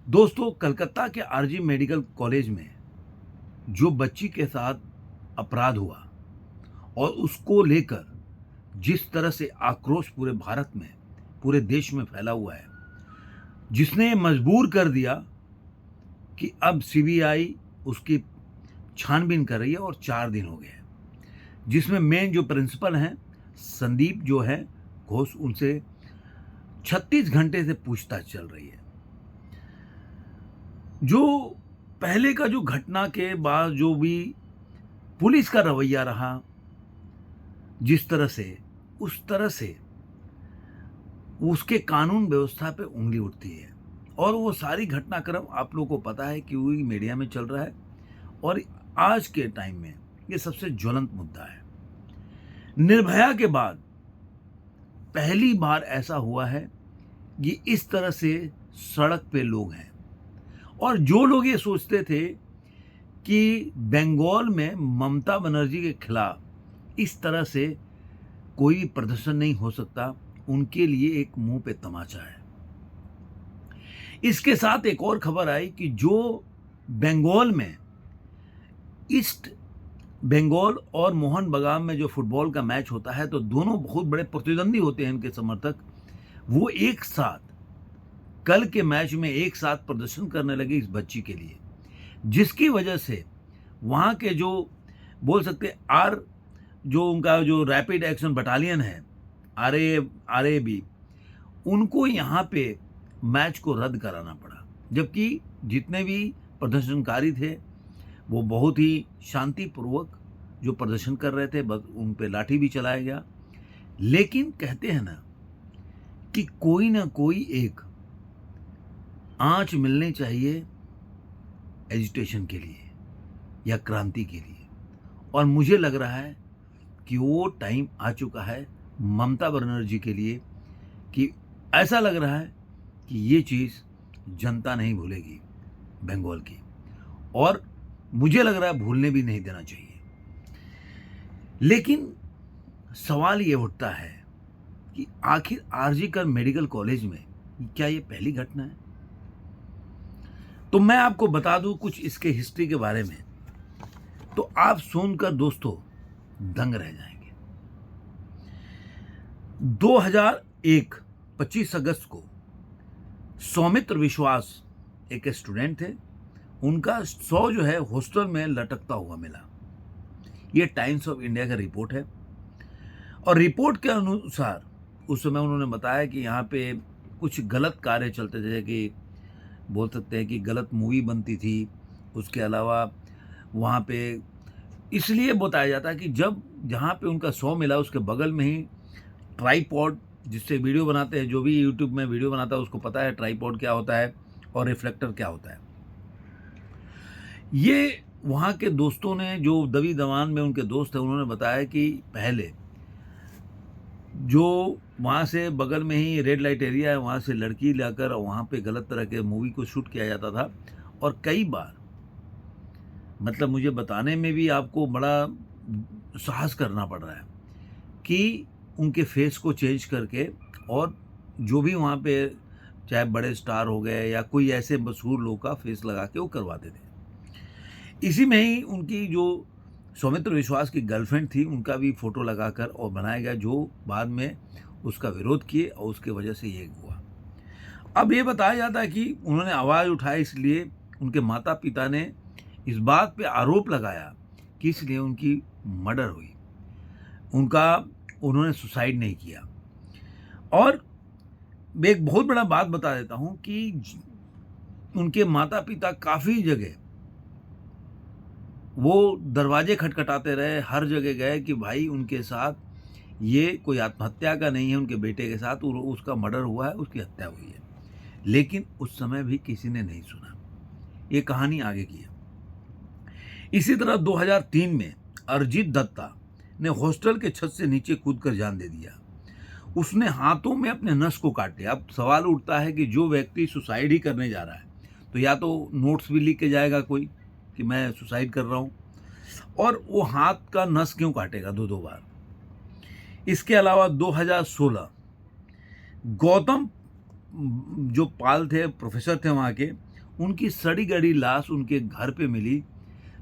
दोस्तों, कलकत्ता के RG medical college में जो बच्ची के साथ अपराध हुआ और उसको लेकर जिस तरह से आक्रोश पूरे भारत में, पूरे देश में फैला हुआ है, जिसने मजबूर कर दिया कि अब सीबीआई उसकी छानबीन कर रही है और 4 दिन हो गए हैं। जिसमें मेन जो प्रिंसिपल हैं, संदीप जो है घोष, उनसे 36 घंटे से पूछताछ चल रही है। जो पहले का जो घटना के बाद जो भी पुलिस का रवैया रहा, जिस तरह से, उस तरह से उसके कानून व्यवस्था पे उंगली उठती है और वो सारी घटनाक्रम आप लोगों को पता है कि वही मीडिया में चल रहा है और आज के टाइम में ये सबसे ज्वलंत मुद्दा है। निर्भया के बाद पहली बार ऐसा हुआ है कि इस तरह से सड़क पे लोग हैं और जो लोग ये सोचते थे कि बंगाल में ममता बनर्जी के खिलाफ इस तरह से कोई प्रदर्शन नहीं हो सकता, उनके लिए एक मुंह पे तमाचा है। इसके साथ एक और खबर आई कि जो बंगाल में ईस्ट बंगाल और मोहन बगान में जो फुटबॉल का मैच होता है, तो दोनों बहुत बड़े प्रतिद्वंदी होते हैं इनके समर्थक, वो एक साथ कल के मैच में एक साथ प्रदर्शन करने लगे इस बच्ची के लिए, जिसकी वजह से वहाँ के जो बोल सकते आर जो उनका जो रैपिड एक्शन बटालियन है, आरएबी, उनको यहाँ पे मैच को रद्द कराना पड़ा। जबकि जितने भी प्रदर्शनकारी थे वो बहुत ही शांतिपूर्वक जो प्रदर्शन कर रहे थे, बस उन पे लाठी भी चलाया गया। लेकिन कहते हैं ना कि कोई ना कोई एक आंच मिलनी चाहिए एजिटेशन के लिए या क्रांति के लिए, और मुझे लग रहा है कि वो टाइम आ चुका है ममता बनर्जी के लिए, कि ऐसा लग रहा है कि ये चीज़ जनता नहीं भूलेगी बंगाल की, और मुझे लग रहा है भूलने भी नहीं देना चाहिए। लेकिन सवाल ये उठता है कि आखिर आरजी कर मेडिकल कॉलेज में क्या ये पहली घटना है? तो मैं आपको बता दूं कुछ इसके हिस्ट्री के बारे में, तो आप सुनकर दोस्तों दंग रह जाएंगे। 2001 25 अगस्त को सौमित्र विश्वास एक स्टूडेंट थे, उनका 100 जो है हॉस्टल में लटकता हुआ मिला। ये टाइम्स ऑफ इंडिया का रिपोर्ट है और रिपोर्ट के अनुसार उस समय उन्होंने बताया कि यहाँ पे कुछ गलत कार्य चलते थे, कि बोल सकते हैं कि गलत मूवी बनती थी। उसके अलावा वहाँ पे इसलिए बताया जाता है कि जब जहाँ पे उनका 100 मिला उसके बगल में ही ट्राईपॉड, जिससे वीडियो बनाते हैं, जो भी यूट्यूब में वीडियो बनाता है उसको पता है ट्राईपॉड क्या होता है और रिफ्लेक्टर क्या होता है। ये वहाँ के दोस्तों ने, जो दवी दवान में उनके दोस्त हैं, उन्होंने बताया कि पहले जो वहाँ से बगल में ही रेड लाइट एरिया है, वहाँ से लड़की लाकर वहाँ पे गलत तरह के मूवी को शूट किया जाता था। और कई बार, मतलब मुझे बताने में भी आपको बड़ा साहस करना पड़ रहा है कि उनके फेस को चेंज करके, और जो भी वहाँ पे चाहे बड़े स्टार हो गए या कोई ऐसे मशहूर लोग का फेस लगा के वो करवाते थे। इसी में ही उनकी जो सौमित्र विश्वास की गर्लफ्रेंड थी, उनका भी फोटो लगाकर और बनाया गया, जो बाद में उसका विरोध किए और उसके वजह से ये हुआ। अब ये बताया जाता है कि उन्होंने आवाज़ उठाई, इसलिए उनके माता पिता ने इस बात पे आरोप लगाया कि इसलिए उनकी मर्डर हुई, उन्होंने सुसाइड नहीं किया। और मैं एक बहुत बड़ा बात बता देता हूँ कि उनके माता पिता काफ़ी जगह वो दरवाजे खटखटाते रहे, हर जगह गए कि भाई उनके साथ ये कोई आत्महत्या का नहीं है, उनके बेटे के साथ उसका मर्डर हुआ है, उसकी हत्या हुई है। लेकिन उस समय भी किसी ने नहीं सुना। ये कहानी आगे की है। इसी तरह 2003 में अरिजीत दत्ता ने हॉस्टल के छत से नीचे कूदकर जान दे दिया। उसने हाथों में अपने नस को काट लिया। अब सवाल उठता है कि जो व्यक्ति सुसाइड ही करने जा रहा है, तो या तो नोट्स भी लिख के जाएगा कोई कि मैं सुसाइड कर रहा हूँ, और वो हाथ का नस क्यों काटेगा 2-2 बार। इसके अलावा 2016 गौतम जो पाल थे, प्रोफेसर थे वहाँ के, उनकी सड़ी गड़ी लाश उनके घर पे मिली।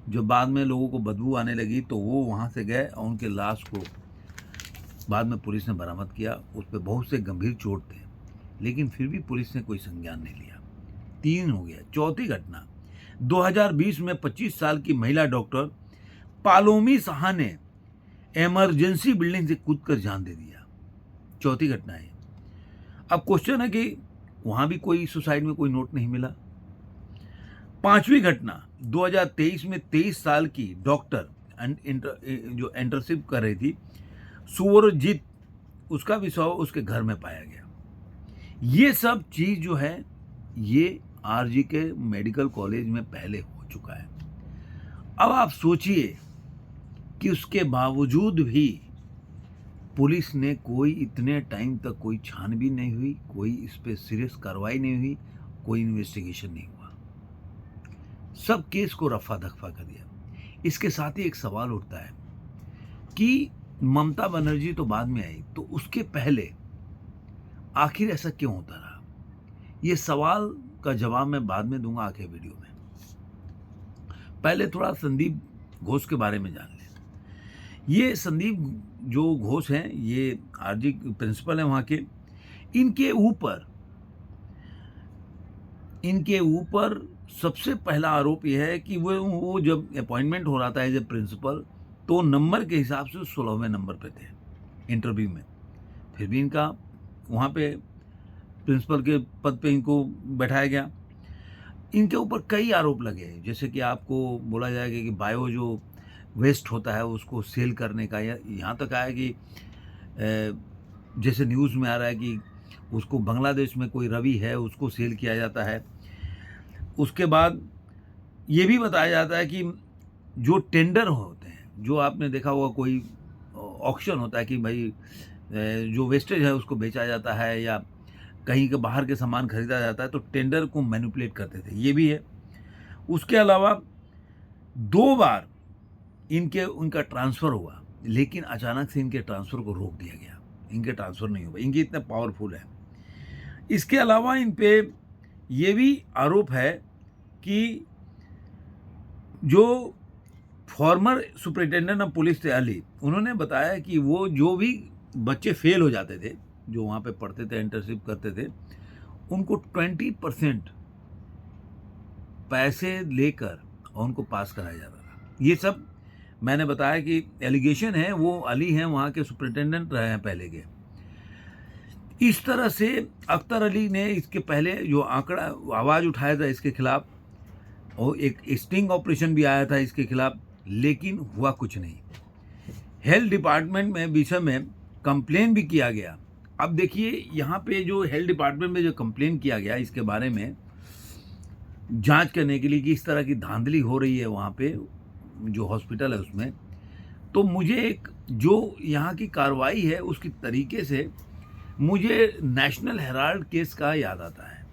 जो बाद में लोगों को बदबू आने लगी तो वो वहाँ से गए और उनके लाश को बाद में पुलिस ने बरामद किया। उस पर बहुत से गंभीर चोट थे, लेकिन फिर भी पुलिस ने कोई संज्ञान नहीं लिया। 3 हो गया। चौथी घटना 2020 में 25 साल की महिला डॉक्टर पालोमी साहा ने इमरजेंसी बिल्डिंग से कूदकर जान दे दिया। चौथी घटना है। अब क्वेश्चन है कि वहां भी कोई सुसाइड में कोई नोट नहीं मिला। 5वीं घटना 2023 में 23 साल की डॉक्टर जो इंटर्नशिप कर रही थी सुवरजीत, उसका भी शव उसके घर में पाया गया। ये सब चीज जो है ये आरजी के मेडिकल कॉलेज में पहले हो चुका है। अब आप सोचिए कि उसके बावजूद भी पुलिस ने कोई इतने टाइम तक कोई छानबीन नहीं हुई, कोई इस पे सीरियस कार्रवाई नहीं हुई, कोई इन्वेस्टिगेशन नहीं हुआ, सब केस को रफा दफा कर दिया। इसके साथ ही एक सवाल उठता है कि ममता बनर्जी तो बाद में आई, तो उसके पहले आखिर ऐसा क्यों होता रहा? ये सवाल का जवाब मैं बाद में दूंगा आखिर वीडियो में। पहले थोड़ा संदीप घोष के बारे में जान लें। ये संदीप जो घोष हैं, ये आरजी प्रिंसिपल हैं वहाँ के। इनके ऊपर सबसे पहला आरोप यह है कि वो जब अपॉइंटमेंट हो रहा था एज ए प्रिंसिपल, तो नंबर के हिसाब से 16वें नंबर पे थे इंटरव्यू में। फिर भी इनका वहाँ पे प्रिंसिपल के पद पे इनको बैठाया गया। इनके ऊपर कई आरोप लगे, जैसे कि आपको बोला जाएगा कि बायो जो वेस्ट होता है उसको सेल करने का, या यहाँ तक आया कि जैसे न्यूज़ में आ रहा है कि उसको बांग्लादेश में कोई रवि है उसको सेल किया जाता है। उसके बाद ये भी बताया जाता है कि जो टेंडर होते हैं, जो आपने देखा होगा कोई ऑक्शन होता है कि भाई जो वेस्टेज है उसको बेचा जाता है या कहीं के बाहर के सामान खरीदा जाता है, तो टेंडर को मैनिपुलेट करते थे, ये भी है। उसके अलावा 2 बार उनका ट्रांसफ़र हुआ, लेकिन अचानक से इनके ट्रांसफ़र को रोक दिया गया। इनके ट्रांसफ़र नहीं हुआ, इनके इतने पावरफुल है। इसके अलावा इन पे ये भी आरोप है कि जो फॉर्मर सुपरिटेंडेंट ऑफ पुलिस थे अली, उन्होंने बताया कि वो जो भी बच्चे फेल हो जाते थे, जो वहाँ पे पढ़ते थे, इंटर्नशिप करते थे, उनको 20% पैसे लेकर और उनको पास कराया जाता था। ये सब मैंने बताया कि एलिगेशन है, वो अली हैं, वहाँ के सुपरिटेंडेंट रहे हैं पहले के। इस तरह से अख्तर अली ने इसके पहले जो आंकड़ा आवाज़ उठाया था इसके खिलाफ, और एक स्टिंग ऑपरेशन भी आया था इसके खिलाफ, लेकिन हुआ कुछ नहीं। हेल्थ डिपार्टमेंट में विषय में कंप्लेन भी किया गया। अब देखिए यहाँ पे जो हेल्थ डिपार्टमेंट में जो कंप्लेन किया गया इसके बारे में जांच करने के लिए कि इस तरह की धांधली हो रही है वहाँ पे जो हॉस्पिटल है उसमें, तो मुझे एक जो यहाँ की कार्रवाई है उसकी तरीके से मुझे नेशनल हेराल्ड केस का याद आता है।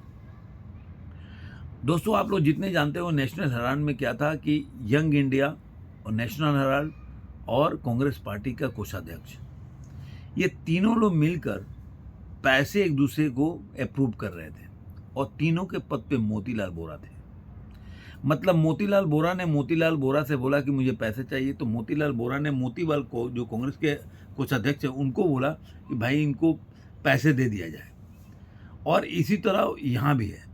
दोस्तों, आप लोग जितने जानते हो नेशनल हेराल्ड में क्या था कि यंग इंडिया और नेशनल हेराल्ड और कांग्रेस पार्टी का कोषाध्यक्ष, ये तीनों लोग मिलकर पैसे एक दूसरे को अप्रूव कर रहे थे, और तीनों के पद पे मोतीलाल बोरा थे। मतलब मोतीलाल बोरा ने मोतीलाल बोरा से बोला कि मुझे पैसे चाहिए, तो मोतीलाल बोरा ने मोतीलाल को, जो कांग्रेस के कोषाध्यक्ष हैं, उनको बोला कि भाई इनको पैसे दे दिया जाए। और इसी तरह यहाँ भी है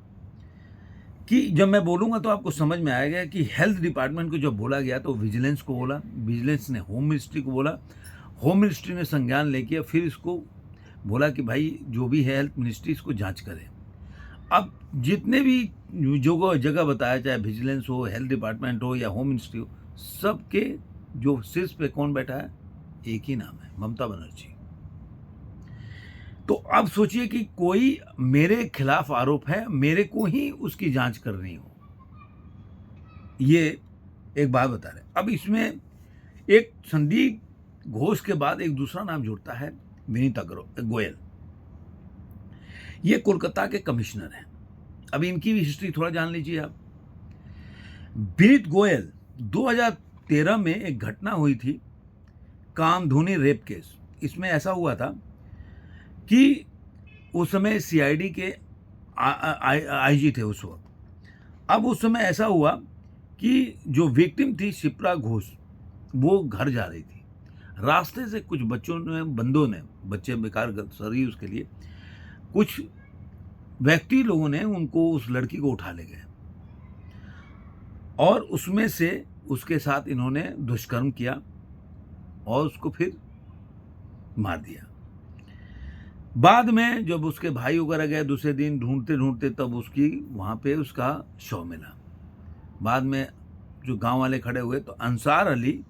कि जब मैं बोलूँगा तो आपको समझ में आएगा कि हेल्थ डिपार्टमेंट को जब बोला गया तो विजिलेंस को बोला, विजिलेंस ने होम मिनिस्ट्री को बोला, होम मिनिस्ट्री ने संज्ञान लेके फिर इसको बोला कि भाई जो भी है हेल्थ मिनिस्ट्री इसको जांच करे। अब जितने भी जगह बताया, चाहे विजिलेंस हो, हेल्थ डिपार्टमेंट हो या होम मिनिस्ट्री हो, सबके जो शीर्ष पे कौन बैठा है, एक ही नाम है, ममता बनर्जी। तो अब सोचिए कि कोई मेरे खिलाफ आरोप है, मेरे को ही उसकी जांच करनी हो, ये एक बात बता रहे। अब इसमें एक संदीप घोष के बाद एक दूसरा नाम जुड़ता है, विनीता गोयल। ये कोलकाता के कमिश्नर हैं। अब इनकी भी हिस्ट्री थोड़ा जान लीजिए आप। विनीत गोयल 2013 में एक घटना हुई थी, कामधुनी रेप केस। इसमें ऐसा हुआ था कि उस समय सीआईडी के आईजी थे उस वक्त, अब उस समय ऐसा हुआ कि जो विक्टिम थी शिप्रा घोष, वो घर जा रही थी। रास्ते से कुछ बंदों ने, बच्चे बेकार सरी उसके लिए, कुछ व्यक्ति लोगों ने उनको, उस लड़की को उठा ले गए और उसमें से उसके साथ इन्होंने दुष्कर्म किया और उसको फिर मार दिया। बाद में जब उसके भाई वगैरह गए दूसरे दिन ढूंढते ढूंढते, तब उसकी वहाँ पे उसका शव मिला। बाद में जो गांव वाले खड़े हुए तो अंसार अली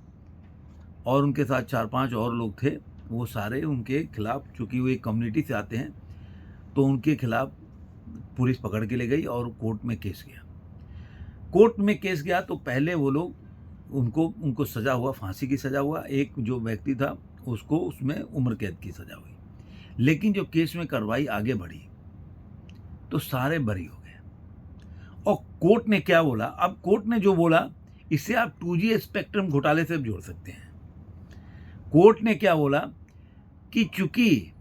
और उनके साथ 4-5 और लोग थे, वो सारे उनके खिलाफ, चूँकि वो एक कम्युनिटी से आते हैं, तो उनके खिलाफ पुलिस पकड़ के ले गई और कोर्ट में केस गया। कोर्ट में केस गया तो पहले वो लोग उनको सज़ा हुआ, फांसी की सज़ा हुआ। एक जो व्यक्ति था उसको उसमें उम्र कैद की सज़ा हुई। लेकिन जब केस में कार्रवाई आगे बढ़ी तो सारे बरी हो गए। और कोर्ट ने क्या बोला? अब कोर्ट ने जो बोला, इसे आप 2G स्पेक्ट्रम घोटाले से जोड़ सकते हैं। कोर्ट ने क्या बोला कि चूंकि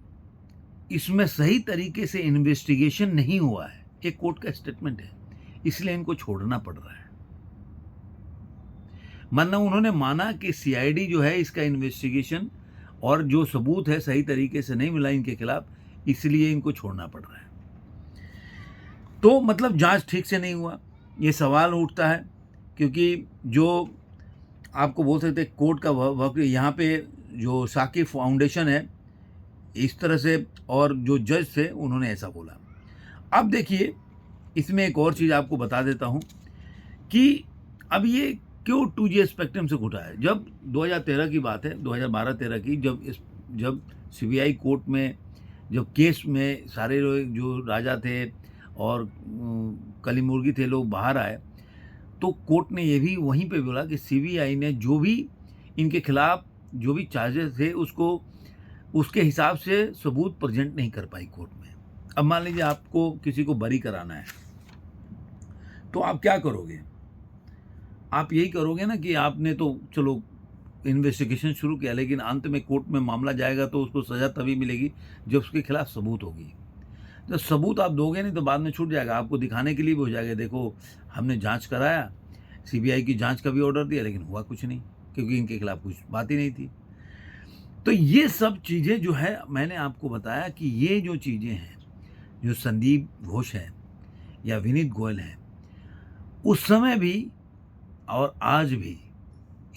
इसमें सही तरीके से इन्वेस्टिगेशन नहीं हुआ है, एक कोर्ट का स्टेटमेंट है, इसलिए इनको छोड़ना पड़ रहा है। माना उन्होंने माना कि सीआईडी जो है इसका इन्वेस्टिगेशन और जो सबूत है सही तरीके से नहीं मिला इनके खिलाफ, इसलिए इनको छोड़ना पड़ रहा है। तो मतलब जांच ठीक से नहीं हुआ, ये सवाल उठता है। क्योंकि जो आपको बोल सकते हैं कोर्ट का वक्त, यहाँ पे जो साकिब फाउंडेशन है इस तरह से, और जो जज थे उन्होंने ऐसा बोला। अब देखिए, इसमें एक और चीज़ आपको बता देता हूँ कि अब ये क्यों 2G स्पेक्ट्रम से उठा है। जब 2013 की बात है, 2012-13 की, जब सीबीआई कोर्ट में जब केस में सारे लोग जो राजा थे और कली मुर्गी थे लोग बाहर आए, तो कोर्ट ने ये भी वहीं पे बोला कि सीबीआई ने जो भी इनके खिलाफ जो भी चार्जेस थे उसको उसके हिसाब से सबूत प्रेजेंट नहीं कर पाई कोर्ट में। अब मान लीजिए आपको किसी को बरी कराना है, तो आप क्या करोगे? आप यही करोगे ना कि आपने तो चलो इन्वेस्टिगेशन शुरू किया, लेकिन अंत में कोर्ट में मामला जाएगा तो उसको सज़ा तभी मिलेगी जब उसके खिलाफ सबूत होगी। तो सबूत आप दोगे नहीं तो बाद में छूट जाएगा, आपको दिखाने के लिए भी हो जाएगा, देखो हमने जांच कराया, सीबीआई की जांच का भी ऑर्डर दिया, लेकिन हुआ कुछ नहीं, क्योंकि इनके खिलाफ कुछ बात ही नहीं थी। तो ये सब चीज़ें जो है, मैंने आपको बताया कि ये जो चीज़ें हैं, जो संदीप घोष है या विनीत गोयल है, उस समय भी और आज भी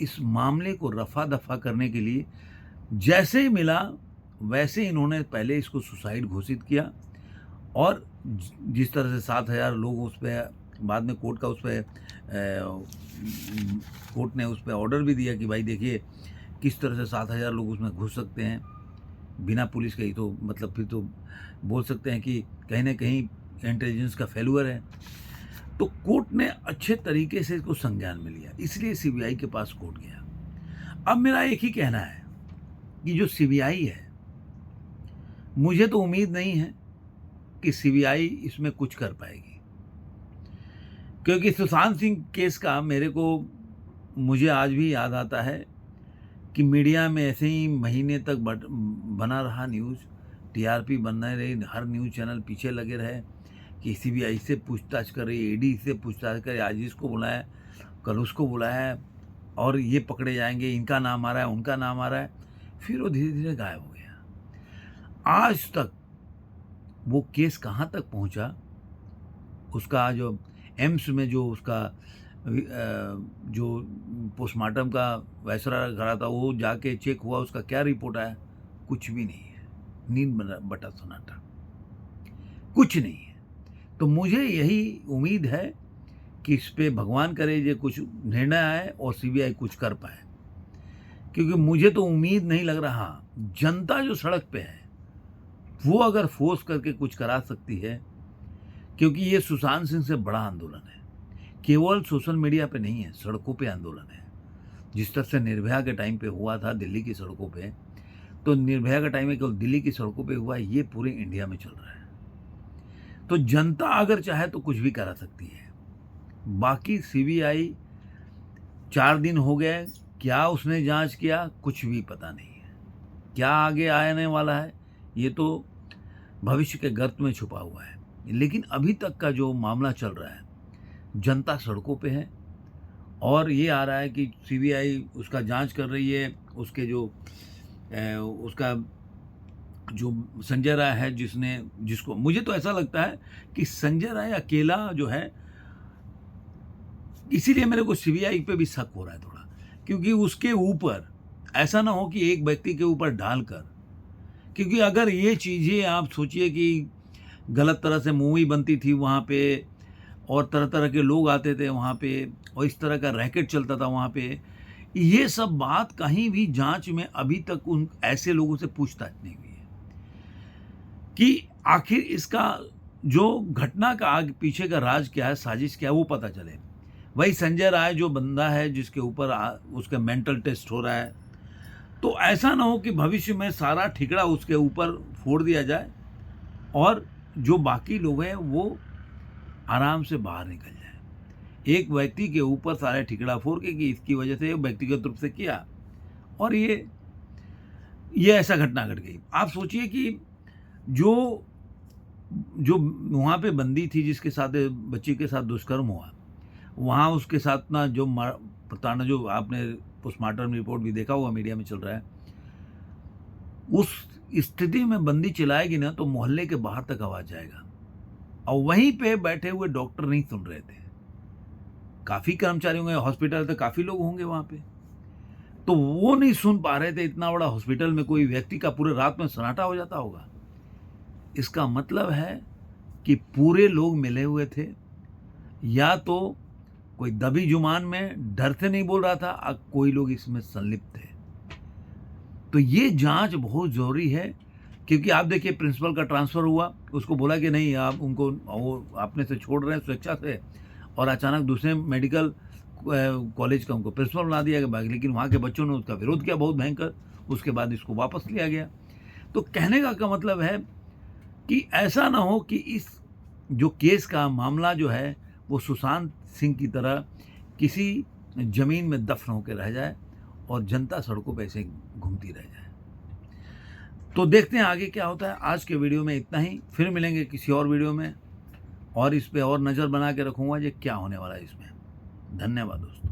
इस मामले को रफा दफा करने के लिए जैसे ही मिला वैसे इन्होंने पहले इसको सुसाइड घोषित किया। और जिस तरह से 7,000 लोग उस पर, बाद में कोर्ट ने उस पर ऑर्डर भी दिया कि भाई देखिए किस तरह से 7,000 लोग उसमें घुस सकते हैं बिना पुलिस के ही, तो मतलब फिर तो बोल सकते हैं कि कहीं ना कहीं इंटेलिजेंस का फेल्यूर है। तो कोर्ट ने अच्छे तरीके से इसको संज्ञान में लिया, इसलिए सीबीआई के पास कोर्ट गया। अब मेरा एक ही कहना है कि जो सीबीआई है, मुझे तो उम्मीद नहीं है कि सीबीआई इसमें कुछ कर पाएगी, क्योंकि सुशांत सिंह केस का मुझे आज भी याद आता है कि मीडिया में ऐसे ही महीने तक बना रहा न्यूज़, टीआरपी बनने रही, हर न्यूज़ चैनल पीछे लगे रहे कि सीबीआई से पूछताछ कर रही है, ईडी से पूछताछ कर रही है, आज इसको बुलाया कल उसको बुलाया और ये पकड़े जाएंगे, इनका नाम आ रहा है उनका नाम आ रहा है, फिर वो धीरे धीरे गायब हो गया। आज तक वो केस कहाँ तक पहुँचा, उसका जो एम्स में जो उसका जो पोस्टमार्टम का वैसरा करा था, वो जाके चेक हुआ, उसका क्या रिपोर्ट आया? कुछ भी नहीं है, नींद बटा सन्नाटा, कुछ नहीं है। तो मुझे यही उम्मीद है कि इस पे भगवान करे ये कुछ निर्णय आए और सीबीआई कुछ कर पाए, क्योंकि मुझे तो उम्मीद नहीं लग रहा। जनता जो सड़क पे है वो अगर फोर्स करके कुछ करा सकती है, क्योंकि ये सुशांत सिंह से बड़ा आंदोलन है, केवल सोशल मीडिया पे नहीं है, सड़कों पे आंदोलन है। जिस तरह से निर्भया के टाइम पे हुआ था दिल्ली की सड़कों पे, तो निर्भया के टाइम में केवल दिल्ली की सड़कों पे हुआ, ये पूरे इंडिया में चल रहा है। तो जनता अगर चाहे तो कुछ भी करा सकती है। बाकी सीबीआई 4 दिन हो गए, क्या उसने जांच किया कुछ भी पता नहीं है, क्या आगे आने वाला है ये तो भविष्य के गर्त में छुपा हुआ है। लेकिन अभी तक का जो मामला चल रहा है, जनता सड़कों पे है और ये आ रहा है कि सीबीआई उसका जांच कर रही है, उसके जो उसका जो संजय राय है जिसको मुझे तो ऐसा लगता है कि संजय राय अकेला जो है, इसीलिए मेरे को सीबीआई पे भी शक हो रहा है थोड़ा, क्योंकि उसके ऊपर ऐसा ना हो कि एक व्यक्ति के ऊपर डालकर, क्योंकि अगर ये चीज़ें आप सोचिए कि गलत तरह से मूवी बनती थी वहाँ पे और तरह तरह के लोग आते थे वहाँ पे और इस तरह का रैकेट चलता था वहाँ पे, ये सब बात कहीं भी जांच में अभी तक उन ऐसे लोगों से पूछताछ नहीं हुई है कि आखिर इसका जो घटना का आगे पीछे का राज क्या है, साजिश क्या है, वो पता चले। वही संजय राय जो बंदा है जिसके ऊपर उसका मेंटल टेस्ट हो रहा है, तो ऐसा ना हो कि भविष्य में सारा ठिकरा उसके ऊपर फोड़ दिया जाए और जो बाकी लोग हैं वो आराम से बाहर निकल जाए। एक व्यक्ति के ऊपर सारे ठिकरा फोड़ के कि इसकी वजह से व्यक्तिगत रूप से किया और ये ऐसा घटना घट गई। आप सोचिए कि जो जो वहाँ पे बंदी थी जिसके साथ बच्ची के साथ दुष्कर्म हुआ, वहाँ उसके साथ ना जो प्रताड़ना, जो आपने पोस्टमार्टम रिपोर्ट भी देखा होगा, मीडिया में चल रहा है, उस स्थिति में बंदी चिल्लाएगी ना तो मोहल्ले के बाहर तक आवाज जाएगा और वहीं पे बैठे हुए डॉक्टर नहीं सुन रहे थे। काफी कर्मचारी होंगे, हॉस्पिटल तो काफी लोग होंगे वहां पे, तो वो नहीं सुन पा रहे थे। इतना बड़ा हॉस्पिटल में कोई व्यक्ति का पूरे रात में सन्नाटा हो जाता होगा। इसका मतलब है कि पूरे लोग मिले हुए थे, या तो कोई दबी जुबान में डर से नहीं बोल रहा था, कोई लोग इसमें संलिप्त थे। तो ये जांच बहुत जरूरी है, क्योंकि आप देखिए प्रिंसिपल का ट्रांसफर हुआ, उसको बोला कि नहीं आप उनको वो अपने से छोड़ रहे हैं स्वेच्छा से, और अचानक दूसरे मेडिकल कॉलेज का उनको प्रिंसिपल बना दिया गया, लेकिन वहाँ के बच्चों ने उसका विरोध किया बहुत भयंकर। उसके बाद इसको वापस लिया गया। तो कहने का मतलब है कि ऐसा ना हो कि इस जो केस का मामला जो है वो सुशांत सिंह की तरह किसी जमीन में दफन होकर रह जाए और जनता सड़कों पर ऐसे घूमती रह जाए। तो देखते हैं आगे क्या होता है। आज के वीडियो में इतना ही, फिर मिलेंगे किसी और वीडियो में और इस पे और नज़र बना के रखूँगा ये क्या होने वाला है इसमें। धन्यवाद दोस्तों।